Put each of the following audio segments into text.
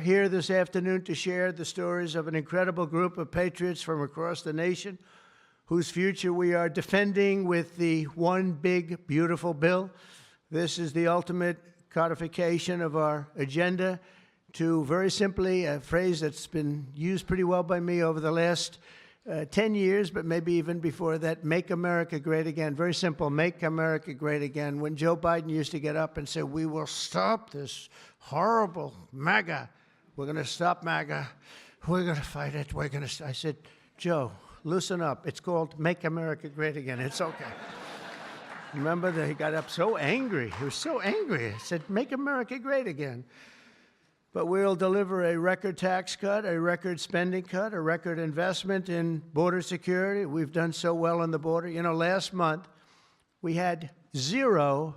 here this afternoon to share the stories of an incredible group of patriots from across the nation whose future we are defending with the one big, beautiful bill. This is the ultimate codification of our agenda to, very simply, a phrase that's been used pretty well by me over the last 10 years, but maybe even before that, make America great again. Very simple, make America great again. When Joe Biden used to get up and say, we will stop this horrible MAGA. We're going to stop MAGA. We're going to fight it. I said, Joe, loosen up. It's called Make America Great Again. It's okay. Remember that he got up so angry. He was so angry. He said, make America great again. But we'll deliver a record tax cut, a record spending cut, a record investment in border security. We've done so well on the border. You know, last month, we had 0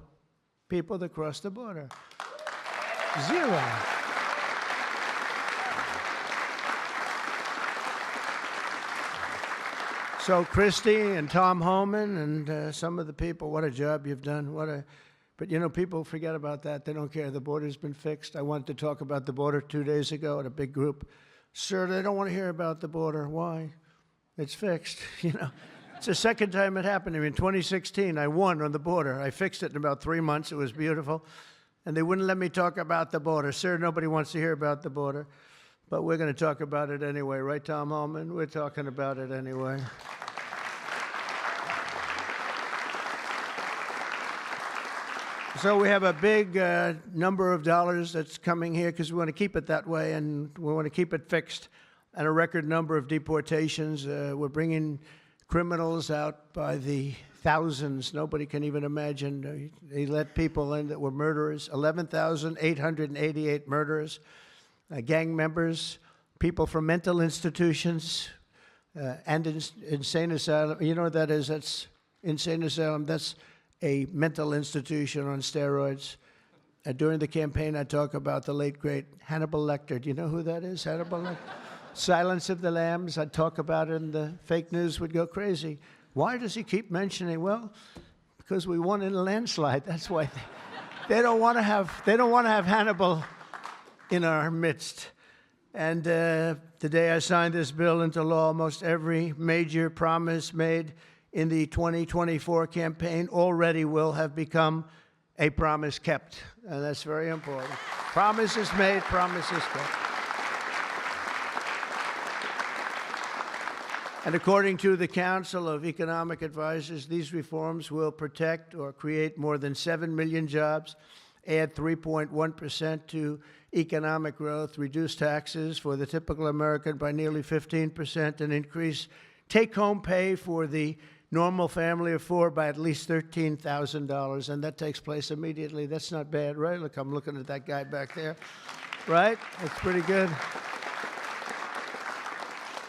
people that crossed the border. 0. So Christie and Tom Homan and some of the people, what a job you've done. But, you know, people forget about that. They don't care. The border's been fixed. I wanted to talk about the border 2 days ago at a big group. Sir, they don't want to hear about the border. Why? It's fixed. You know, it's the second time it happened to me. In 2016, I won on the border. I fixed it in about 3 months. It was beautiful. And they wouldn't let me talk about the border. Sir, nobody wants to hear about the border. But we're going to talk about it anyway. Right, Tom Homan? We're talking about it anyway. So we have a big number of dollars that's coming here because we want to keep it that way and we want to keep it fixed, and a record number of deportations. We're bringing criminals out by the thousands. Nobody can even imagine. They let people in that were murderers, 11,888 murderers, gang members, people from mental institutions and insane asylum. You know what that is? That's insane asylum. That's a mental institution on steroids. During the campaign, I talk about the late, great Hannibal Lecter. Do you know who that is, Hannibal Lecter? Silence of the Lambs. I'd talk about it, and the fake news would go crazy. Why does he keep mentioning? Well, because we won in a landslide. That's why they don't want to have Hannibal in our midst. And the day I signed this bill into law, almost every major promise made in the 2024 campaign already will have become a promise kept. And that's very important. Promises made, promises kept. And according to the Council of Economic Advisors, these reforms will protect or create more than 7 million jobs, add 3.1% to economic growth, reduce taxes for the typical American by nearly 15%, and increase take-home pay for the normal family of 4 by at least $13,000, and that takes place immediately. That's not bad, right? Look, I'm looking at that guy back there, right? That's pretty good.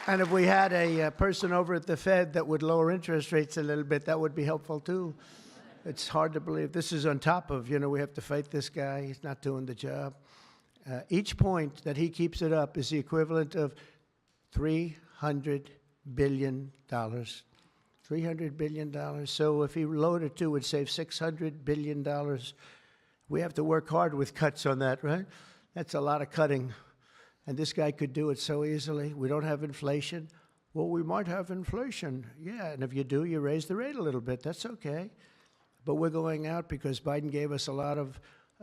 And if we had a person over at the Fed that would lower interest rates a little bit, that would be helpful too. It's hard to believe. This is on top of, you know, we have to fight this guy. He's not doing the job. Each point that he keeps it up is the equivalent of $300 billion. $300 billion. So if he lowered it to, it would save $600 billion. We have to work hard with cuts on that, right? That's a lot of cutting. And this guy could do it so easily. We don't have inflation. Well, we might have inflation. Yeah, and if you do, you raise the rate a little bit. That's okay. But we're going out because Biden gave us a lot of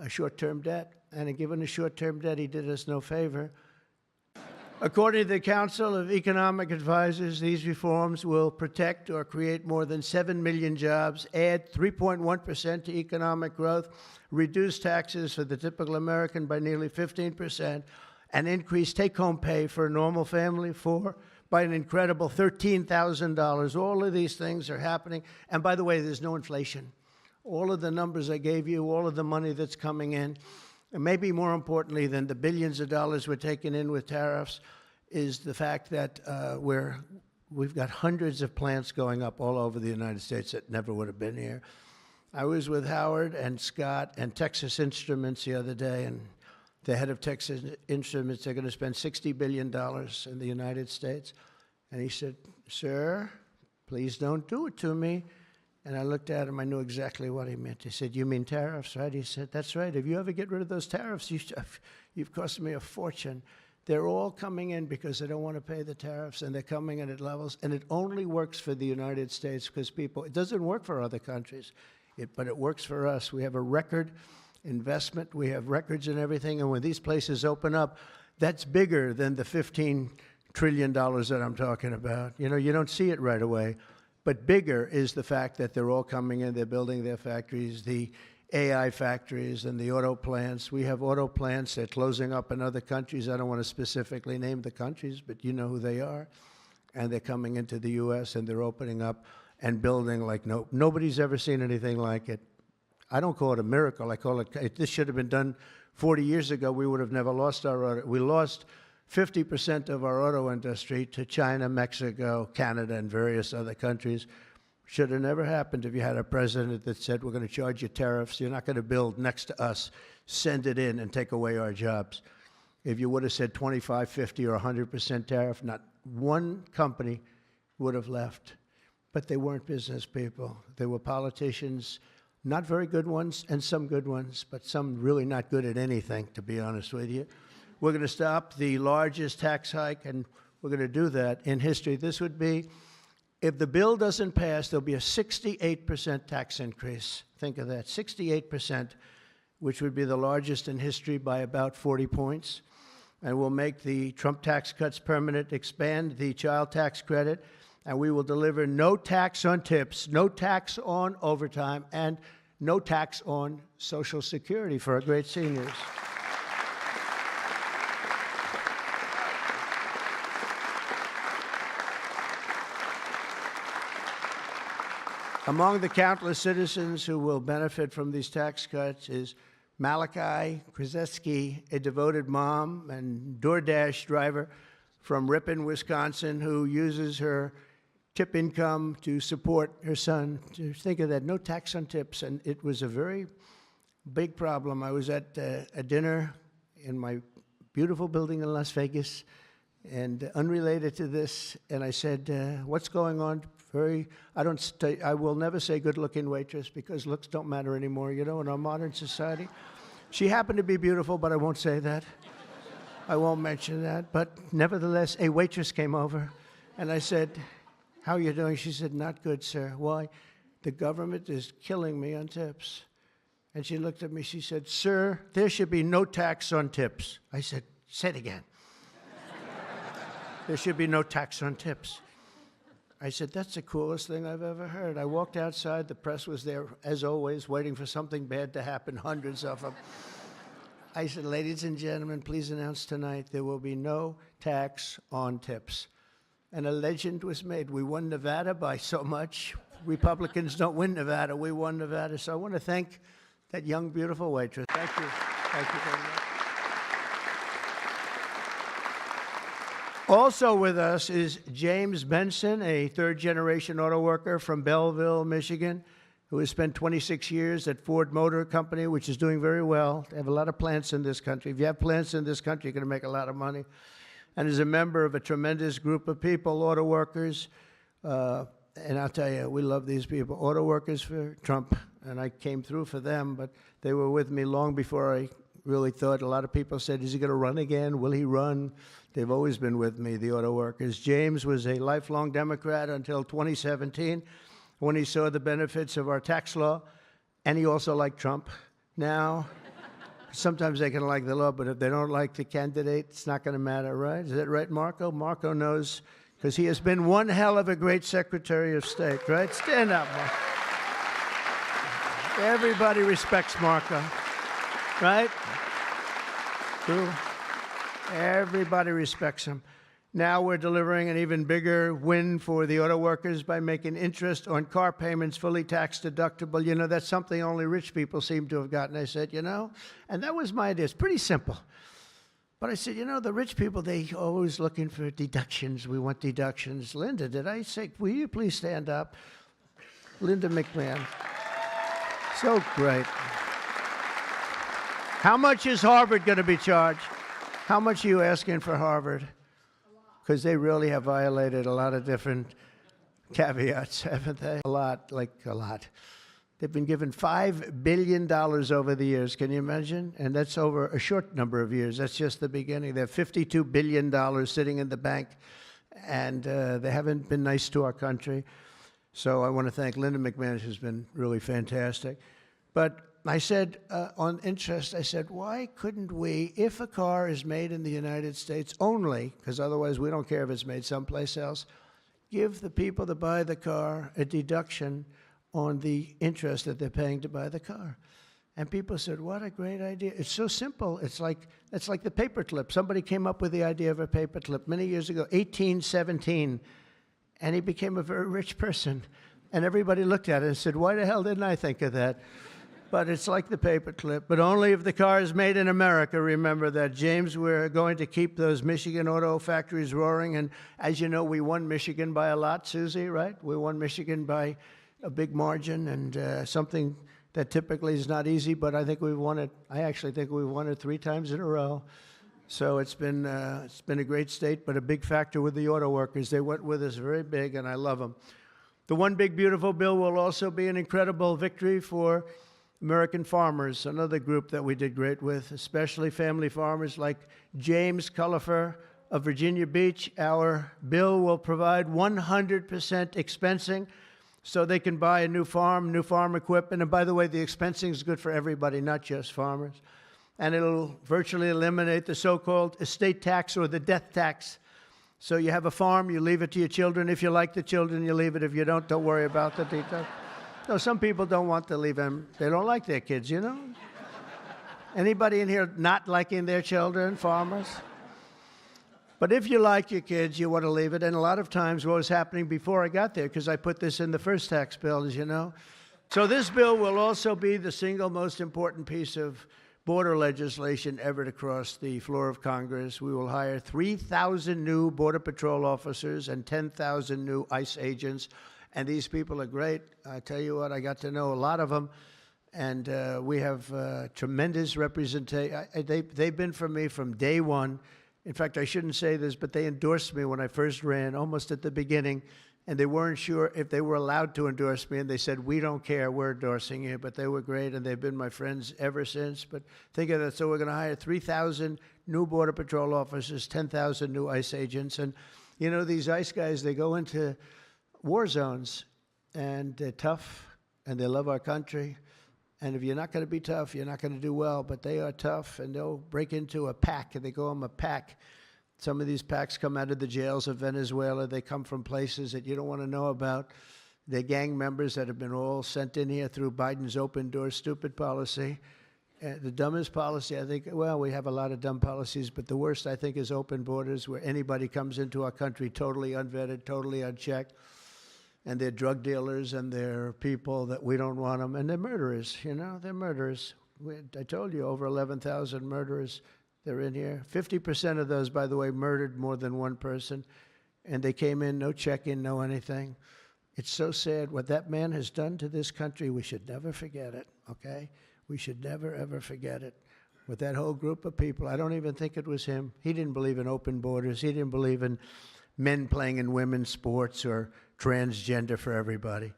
short-term debt. And given the short-term debt, he did us no favor. According to the Council of Economic Advisors, these reforms will protect or create more than 7 million jobs, add 3.1% to economic growth, reduce taxes for the typical American by nearly 15%, and increase take-home pay for a normal family by an incredible $13,000. All of these things are happening. And by the way, there's no inflation. All of the numbers I gave you, all of the money that's coming in, and maybe more importantly than the billions of dollars we're taking in with tariffs, is the fact that we've got hundreds of plants going up all over the United States that never would have been here. I was with Howard and Scott and Texas Instruments the other day, and the head of Texas Instruments, they're going to spend $60 billion in the United States. And he said, sir, please don't do it to me. And I looked at him, I knew exactly what he meant. He said, "You mean tariffs, right?" He said, "That's right. If you ever get rid of those tariffs, you've cost me a fortune." They're all coming in because they don't want to pay the tariffs, and they're coming in at levels, and it only works for the United States because it doesn't work for other countries, but it works for us. We have a record investment, we have records and everything, and when these places open up, that's bigger than the $15 trillion that I'm talking about. You know, you don't see it right away, but bigger is the fact that they're all coming in, they're building their factories, the AI factories and the auto plants. We have auto plants, they're closing up in other countries. I don't want to specifically name the countries, but you know who they are. And they're coming into the U.S. and they're opening up and building like nobody's ever seen anything like it. I don't call it a miracle. I call it, this should have been done 40 years ago. We would have never lost our auto. We lost 50% of our auto industry to China, Mexico, Canada, and various other countries. Should have never happened if you had a president that said, "We're going to charge you tariffs. You're not going to build next to us. Send it in and take away our jobs." If you would have said 25, 50, or 100% tariff, not one company would have left. But they weren't business people. They were politicians, not very good ones, and some good ones, but some really not good at anything, to be honest with you. We're going to stop the largest tax hike, and we're going to do that in history. This would be, if the bill doesn't pass, there'll be a 68% tax increase. Think of that, 68%, which would be the largest in history by about 40 points. And we'll make the Trump tax cuts permanent, expand the child tax credit, and we will deliver no tax on tips, no tax on overtime, and no tax on Social Security for our great seniors. Among the countless citizens who will benefit from these tax cuts is Malachi Krzyzewski, a devoted mom and DoorDash driver from Ripon, Wisconsin, who uses her tip income to support her son. Just think of that, no tax on tips, and it was a very big problem. I was at a dinner in my beautiful building in Las Vegas, and unrelated to this, and I said, "What's going on?" I will never say good-looking waitress because looks don't matter anymore, you know, in our modern society. She happened to be beautiful, but I won't say that. I won't mention that. But nevertheless, a waitress came over, and I said, "How are you doing?" She said, "Not good, sir." "Why?" "The government is killing me on tips." And she looked at me, she said, "Sir, there should be no tax on tips." I said, "Say it again." "There should be no tax on tips." I said, "That's the coolest thing I've ever heard." I walked outside. The press was there, as always, waiting for something bad to happen, hundreds of them. I said, "Ladies and gentlemen, please announce tonight there will be no tax on tips." And a legend was made. We won Nevada by so much. Republicans don't win Nevada. We won Nevada. So I want to thank that young, beautiful waitress. Thank you. Thank you very much. Also with us is James Benson, a third-generation auto worker from Belleville, Michigan, who has spent 26 years at Ford Motor Company, which is doing very well. They have a lot of plants in this country. If you have plants in this country, you're going to make a lot of money. And is a member of a tremendous group of people, auto workers. And I'll tell you, we love these people. Auto workers for Trump, and I came through for them, but they were with me long before I really thought. A lot of people said, "Is he going to run again? Will he run?" They've always been with me, the auto workers. James was a lifelong Democrat until 2017, when he saw the benefits of our tax law, and he also liked Trump. Now, sometimes they can like the law, but if they don't like the candidate, it's not going to matter, right? Is that right, Marco? Marco knows, because he has been one hell of a great Secretary of State, right? Stand up, Marco. Everybody respects Marco, right? True. Everybody respects him. Now we're delivering an even bigger win for the auto workers by making interest on car payments fully tax deductible. You know, that's something only rich people seem to have gotten. I said, you know, and that was my idea. It's pretty simple. But I said, you know, the rich people, they always looking for deductions. We want deductions. Linda, did I say, will you please stand up? Linda McMahon. So great. How much is Harvard going to be charged? How much are you asking for Harvard? Because they really have violated a lot of different caveats, haven't they? A lot, like a lot. They've been given $5 billion over the years. Can you imagine? And that's over a short number of years. That's just the beginning. They have $52 billion sitting in the bank, and they haven't been nice to our country. So I want to thank Linda McMahon, who's been really fantastic. But I said, on interest, I said, why couldn't we, if a car is made in the United States only, because otherwise we don't care if it's made someplace else, give the people that buy the car a deduction on the interest that they're paying to buy the car. And people said, what a great idea. It's so simple. It's like the paperclip. Somebody came up with the idea of a paperclip many years ago, 1817, and he became a very rich person. And everybody looked at it and said, why the hell didn't I think of that? But it's like the paperclip, but only if the car is made in America. Remember that, James. We're going to keep those Michigan auto factories roaring. And as you know, we won Michigan by a lot, Susie, right? We won Michigan by a big margin, and something that typically is not easy, but I think we've won it. I actually think we've won it 3 times in a row. So it's been a great state, but a big factor with the auto workers. They went with us very big, and I love them. The One Big Beautiful Bill will also be an incredible victory for American farmers, another group that we did great with, especially family farmers like James Cullifer of Virginia Beach. Our bill will provide 100% expensing, so they can buy a new farm equipment. And by the way, the expensing is good for everybody, not just farmers. And it'll virtually eliminate the so-called estate tax or the death tax. So you have a farm, you leave it to your children. If you like the children, you leave it. If you don't worry about the details. No, some people don't want to leave them. They don't like their kids, you know? Anybody in here not liking their children, farmers? But if you like your kids, you want to leave it. And a lot of times what was happening before I got there, because I put this in the first tax bill, as you know. So this bill will also be the single most important piece of border legislation ever to cross the floor of Congress. We will hire 3,000 new Border Patrol officers and 10,000 new ICE agents. And these people are great. I tell you what, I got to know a lot of them. And we have tremendous representation. They've been for me from day one. In fact, I shouldn't say this, but they endorsed me when I first ran, almost at the beginning, and they weren't sure if they were allowed to endorse me, and they said, we don't care, we're endorsing you. But they were great, and they've been my friends ever since. But think of that. So we're going to hire 3,000 new Border Patrol officers, 10,000 new ICE agents. And, you know, these ICE guys, they go into war zones, and they're tough, and they love our country. And if you're not going to be tough, you're not going to do well. But they are tough, and they'll break into a pack, and they call them a pack. Some of these packs come out of the jails of Venezuela. They come from places that you don't want to know about. They're gang members that have been all sent in here through Biden's open door stupid policy. The dumbest policy, I think, well, we have a lot of dumb policies, but the worst, I think, is open borders, where anybody comes into our country totally unvetted, totally unchecked. And they're drug dealers, and they're people that we don't want them. And they're murderers, you know, they're murderers. I told you, over 11,000 murderers, they're in here. 50% of those, by the way, murdered more than one person. And they came in, no check-in, no anything. It's so sad. What that man has done to this country, we should never forget it, okay? We should never, ever forget it. With that whole group of people, I don't even think it was him. He didn't believe in open borders. He didn't believe in men playing in women's sports or transgender for everybody.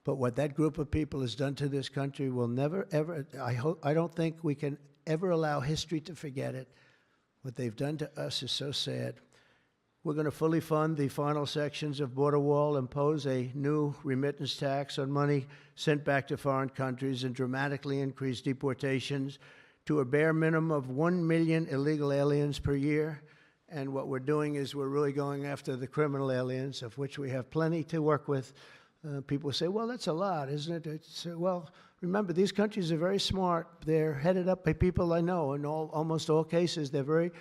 But what that group of people has done to this country will never, ever, I don't think we can ever allow history to forget it. What they've done to us is so sad. We're going to fully fund the final sections of Border Wall, impose a new remittance tax on money sent back to foreign countries, and dramatically increase deportations to a bare minimum of 1 million illegal aliens per year. And what we're doing is we're really going after the criminal aliens, of which we have plenty to work with. People say, well, that's a lot, isn't it? Well, remember, these countries are very smart. They're headed up by people I know. In almost all cases, they're very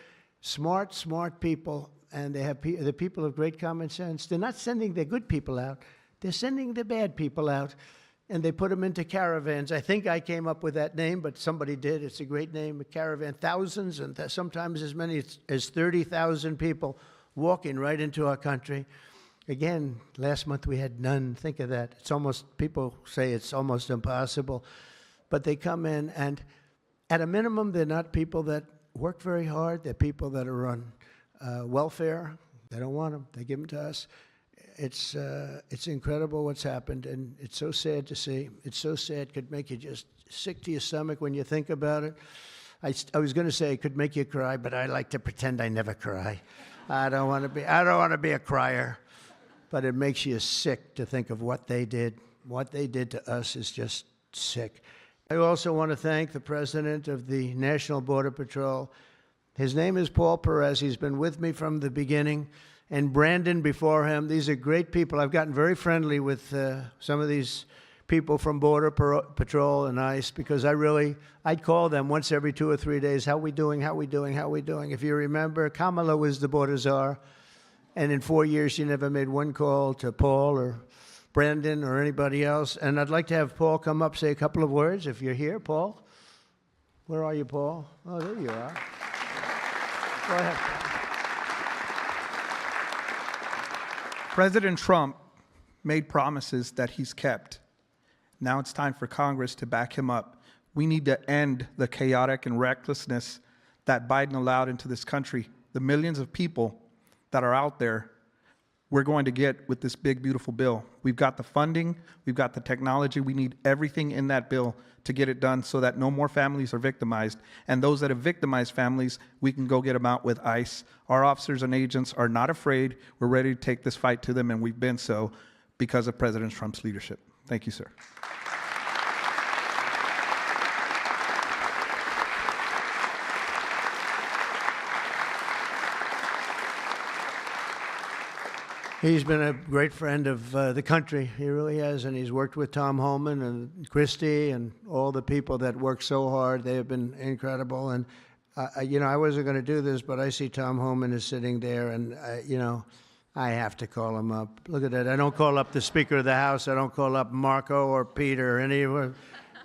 smart people, and they're people of great common sense. They're not sending their good people out. They're sending the bad people out, and they put them into caravans. I think I came up with that name, but somebody did. It's a great name, a caravan. Thousands and sometimes as many as 30,000 people walking right into our country. Again, last month we had none. Think of that. It's almost, people say it's almost impossible. But they come in, and at a minimum, they're not people that work very hard. They're people that are on welfare. They don't want them. They give them to us. it's incredible what's happened, and it's so sad to see. It's so sad, could make you just sick to your stomach when you think about it. I was going to say it could make you cry, but I like to pretend I never cry. I don't want to be a crier, but it makes you sick to think of what they did. What they did to us is just sick. I also want to thank the president of the National Border Patrol. His name is Paul Perez. He's been with me from the beginning. And Brandon before him. These are great people. I've gotten very friendly with some of these people from Border Patrol and ICE because I'd call them once every 2 or 3 days. How we doing? How we doing? How we doing? If you remember, Kamala was the border czar. And in 4 years, she never made one call to Paul or Brandon or anybody else. And I'd like to have Paul come up, say a couple of words. If you're here, Paul. Where are you, Paul? Oh, there you are. Go ahead. President Trump made promises that he's kept. Now it's time for Congress to back him up. We need to end the chaotic and recklessness that Biden allowed into this country. The millions of people that are out there, we're going to get with this big, beautiful bill. We've got the funding, we've got the technology, we need everything in that bill to get it done so that no more families are victimized. And those that have victimized families, we can go get them out with ICE. Our officers and agents are not afraid. We're ready to take this fight to them, and we've been so because of President Trump's leadership. Thank you, sir. He's been a great friend of the country. He really has, and he's worked with Tom Homan and Christie and all the people that work so hard. They have been incredible. And, I wasn't going to do this, but I see Tom Homan is sitting there, and, I have to call him up. Look at that. I don't call up the Speaker of the House. I don't call up Marco or Peter or anyone.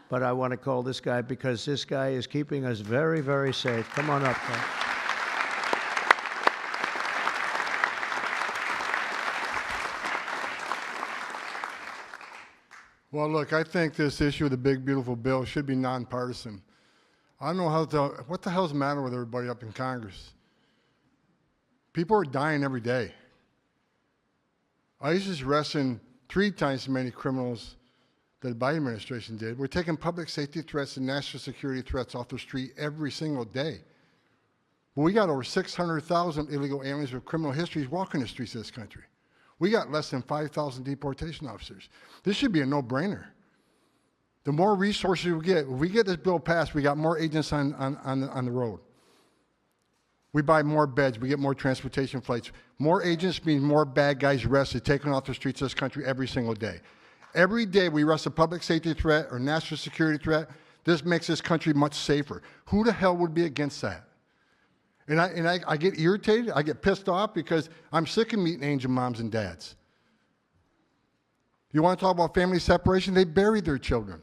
But I want to call this guy because this guy is keeping us very, very safe. Come on up, Tom. Well, look, I think this issue of the big, beautiful bill should be nonpartisan. I don't know what the hell's the matter with everybody up in Congress? People are dying every day. ICE is arresting 3 times as many criminals that the Biden administration did. We're taking public safety threats and national security threats off the street every single day. But we got over 600,000 illegal aliens with criminal histories walking the streets of this country. We got less than 5,000 deportation officers. This should be a no-brainer. The more resources we get, if we get this bill passed, we got more agents on the road. We buy more beds, we get more transportation flights. More agents means more bad guys arrested, taken off the streets of this country every single day. Every day we arrest a public safety threat or national security threat, this makes this country much safer. Who the hell would be against that? And I get irritated, I get pissed off because I'm sick of meeting angel moms and dads. You want to talk about family separation? They buried their children.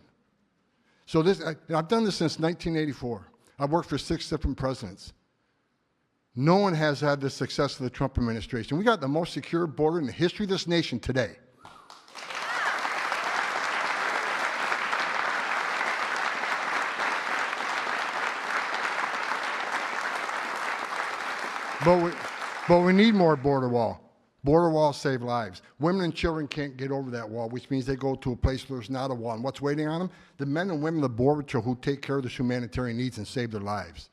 So I've done this since 1984. I've worked for 6 different presidents. No one has had the success of the Trump administration. We got the most secure border in the history of this nation today. But we need more border wall. Border walls save lives. Women and children can't get over that wall, which means they go to a place where there's not a wall. And what's waiting on them? The men and women of the Border Patrol who take care of the humanitarian needs and save their lives.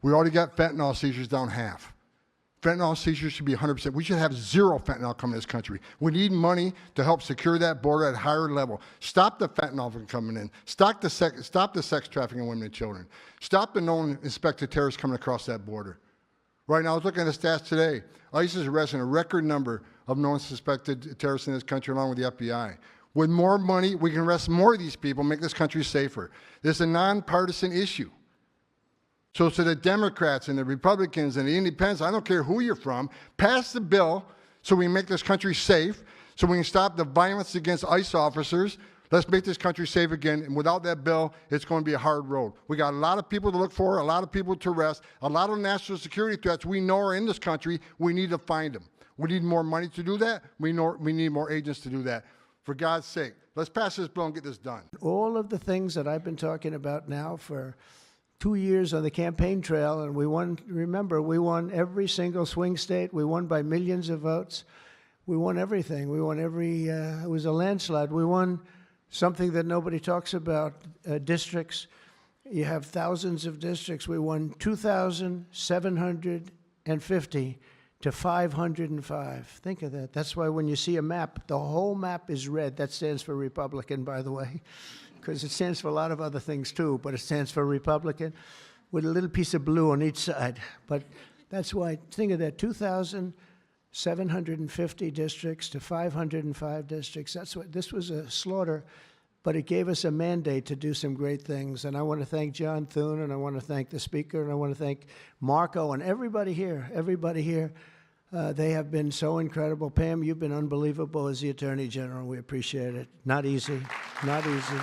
We already got fentanyl seizures down half. Fentanyl seizures should be 100%. We should have 0 fentanyl coming to this country. We need money to help secure that border at a higher level. Stop the fentanyl from coming in. Stop the sex trafficking of women and children. Stop the known inspected terrorists coming across that border. Right now, I was looking at the stats today. ICE is arresting a record number of known suspected terrorists in this country, along with the FBI. With more money, we can arrest more of these people, make this country safer. This is a nonpartisan issue. So to the Democrats and the Republicans and the Independents, I don't care who you're from, pass the bill so we can make this country safe, so we can stop the violence against ICE officers. Let's make this country safe again, and without that bill, it's going to be a hard road. We got a lot of people to look for, a lot of people to arrest, a lot of national security threats we know are in this country. We need to find them. We need more money to do that. We need more agents to do that. For God's sake, let's pass this bill and get this done. All of the things that I've been talking about now for 2 years on the campaign trail, and we won, remember, we won every single swing state. We won by millions of votes. We won everything. We won every, it was a landslide. We won something that nobody talks about, districts. You have thousands of districts. We won 2,750 to 505. Think of that. That's why when you see a map, the whole map is red. That stands for Republican, by the way, because it stands for a lot of other things too, but it stands for Republican with a little piece of blue on each side. But that's why, think of that, 2,750 districts to 505 districts. That's what, this was a slaughter, but it gave us a mandate to do some great things. And I want to thank John Thune, and I want to thank the speaker, and I want to thank Marco and everybody here, they have been so incredible. Pam, you've been unbelievable as the Attorney General. We appreciate it. Not easy, not easy.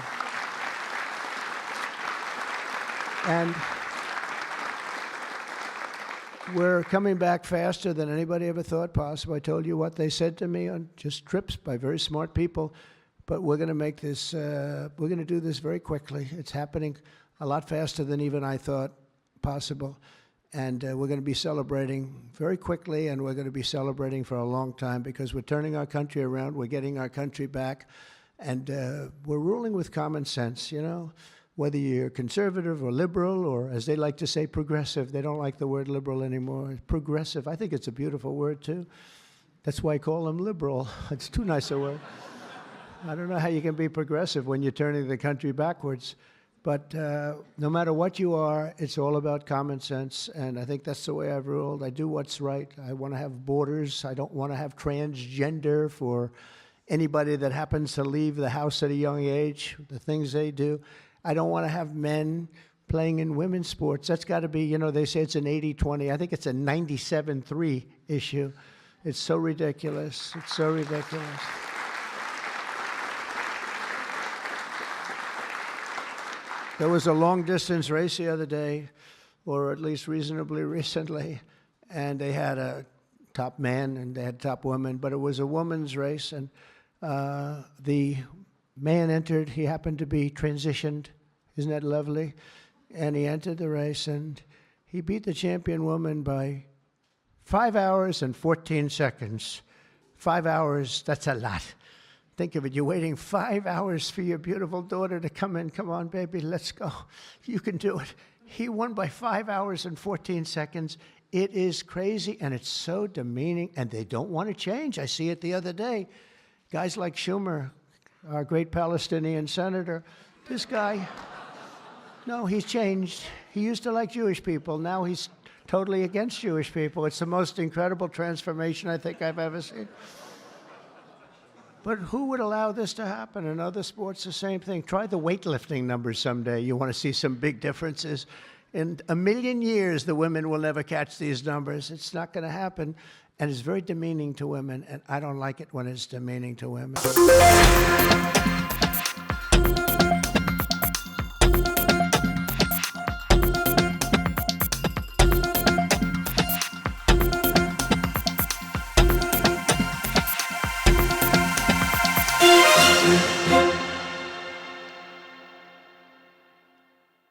And we're coming back faster than anybody ever thought possible. I told you what they said to me on just trips by very smart people. But we're going to make this, we're going to do this very quickly. It's happening a lot faster than even I thought possible. And we're going to be celebrating very quickly, and we're going to be celebrating for a long time because we're turning our country around. We're getting our country back. And we're ruling with common sense, you know, whether you're conservative or liberal or, as they like to say, progressive. They don't like the word liberal anymore. Progressive, I think it's a beautiful word, too. That's why I call them liberal. It's too nice a word. I don't know how you can be progressive when you're turning the country backwards. But no matter what you are, it's all about common sense. And I think that's the way I've ruled. I do what's right. I want to have borders. I don't want to have transgender for anybody that happens to leave the house at a young age, the things they do. I don't want to have men playing in women's sports. That's got to be, you know, they say it's an 80-20. I think it's a 97-3 issue. It's so ridiculous. It's so ridiculous. There was a long-distance race the other day, or at least reasonably recently, and they had a top man and they had top woman, but it was a woman's race, and the man entered. He happened to be transitioned. Isn't that lovely? And he entered the race, and he beat the champion woman by 5 hours and 14 seconds. 5 hours, that's a lot. Think of it, you're waiting 5 hours for your beautiful daughter to come in. Come on, baby, let's go. You can do it. He won by 5 hours and 14 seconds. It is crazy, and it's so demeaning, and they don't want to change. I see it the other day. Guys like Schumer, our great Palestinian senator, this guy, no, he's changed. He used to like Jewish people. Now he's totally against Jewish people. It's the most incredible transformation I think I've ever seen. But who would allow this to happen? In other sports, the same thing. Try the weightlifting numbers someday. You want to see some big differences. In a million years, the women will never catch these numbers. It's not going to happen. And it's very demeaning to women, and I don't like it when it's demeaning to women.